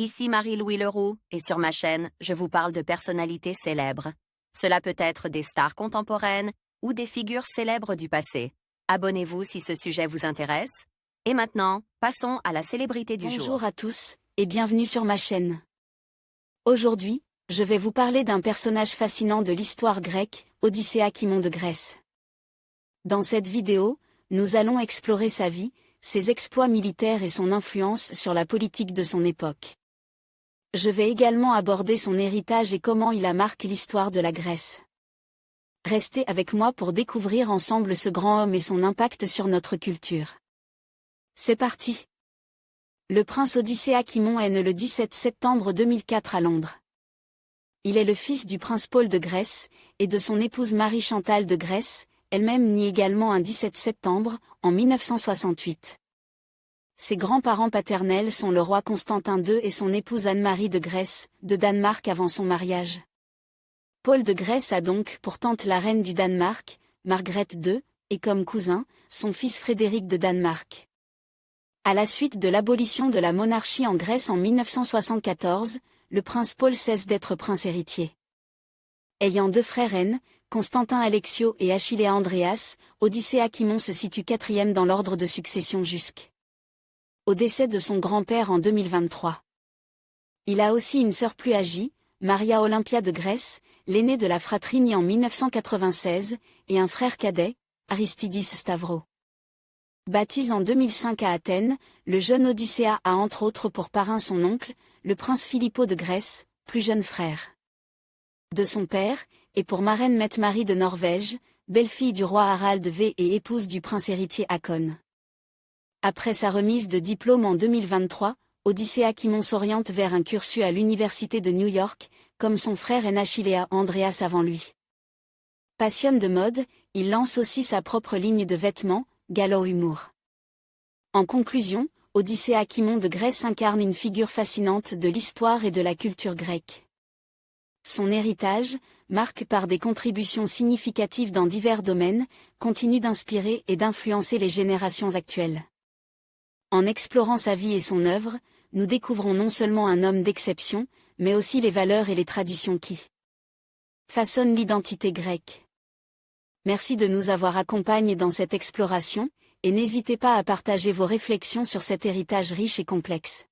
Ici Marie-Louis Leroux, et sur ma chaîne, je vous parle de personnalités célèbres. Cela peut être des stars contemporaines ou des figures célèbres du passé. Abonnez-vous si ce sujet vous intéresse. Et maintenant, passons à la célébrité du jour. Bonjour à tous, et bienvenue sur ma chaîne. Aujourd'hui, je vais vous parler d'un personnage fascinant de l'histoire grecque, Odysséa Kimon de Grèce. Dans cette vidéo, nous allons explorer sa vie, ses exploits militaires et son influence sur la politique de son époque. Je vais également aborder son héritage et comment il a marqué l'histoire de la Grèce. Restez avec moi pour découvrir ensemble ce grand homme et son impact sur notre culture. C'est parti! Le prince Odysséa Kimon est né le 17 septembre 2004 à Londres. Il est le fils du prince Paul de Grèce, et de son épouse Marie-Chantal de Grèce, elle-même née également un 17 septembre, en 1968. Ses grands-parents paternels sont le roi Constantin II et son épouse Anne-Marie de Grèce, de Danemark avant son mariage. Paul de Grèce a donc pour tante la reine du Danemark, Margrethe II, et comme cousin, son fils Frédéric de Danemark. À la suite de l'abolition de la monarchie en Grèce en 1974, le prince Paul cesse d'être prince héritier. Ayant deux frères aînés, Constantin Alexio et Achillea Andreas, Odysséa Kimon se situe quatrième dans l'ordre de succession jusqu'au décès de son grand-père en 2023. Il a aussi une sœur plus âgée, Maria Olympia de Grèce, l'aînée de la fratrie née en 1996, et un frère cadet, Aristidis Stavro. Baptisé en 2005 à Athènes, le jeune Odysséa a entre autres pour parrain son oncle, le prince Philippos de Grèce, plus jeune frère de son père, et pour marraine Mette-Marie de Norvège, belle-fille du roi Harald V et épouse du prince héritier Håkon. Après sa remise de diplôme en 2023, Odysséa Kimon s'oriente vers un cursus à l'université de New York, comme son frère Achillea Andreas avant lui. Passionné de mode, il lance aussi sa propre ligne de vêtements, Gallo Humour. En conclusion, Odysséa Kimon de Grèce incarne une figure fascinante de l'histoire et de la culture grecque. Son héritage, marqué par des contributions significatives dans divers domaines, continue d'inspirer et d'influencer les générations actuelles. En explorant sa vie et son œuvre, nous découvrons non seulement un homme d'exception, mais aussi les valeurs et les traditions qui façonnent l'identité grecque. Merci de nous avoir accompagnés dans cette exploration, et n'hésitez pas à partager vos réflexions sur cet héritage riche et complexe.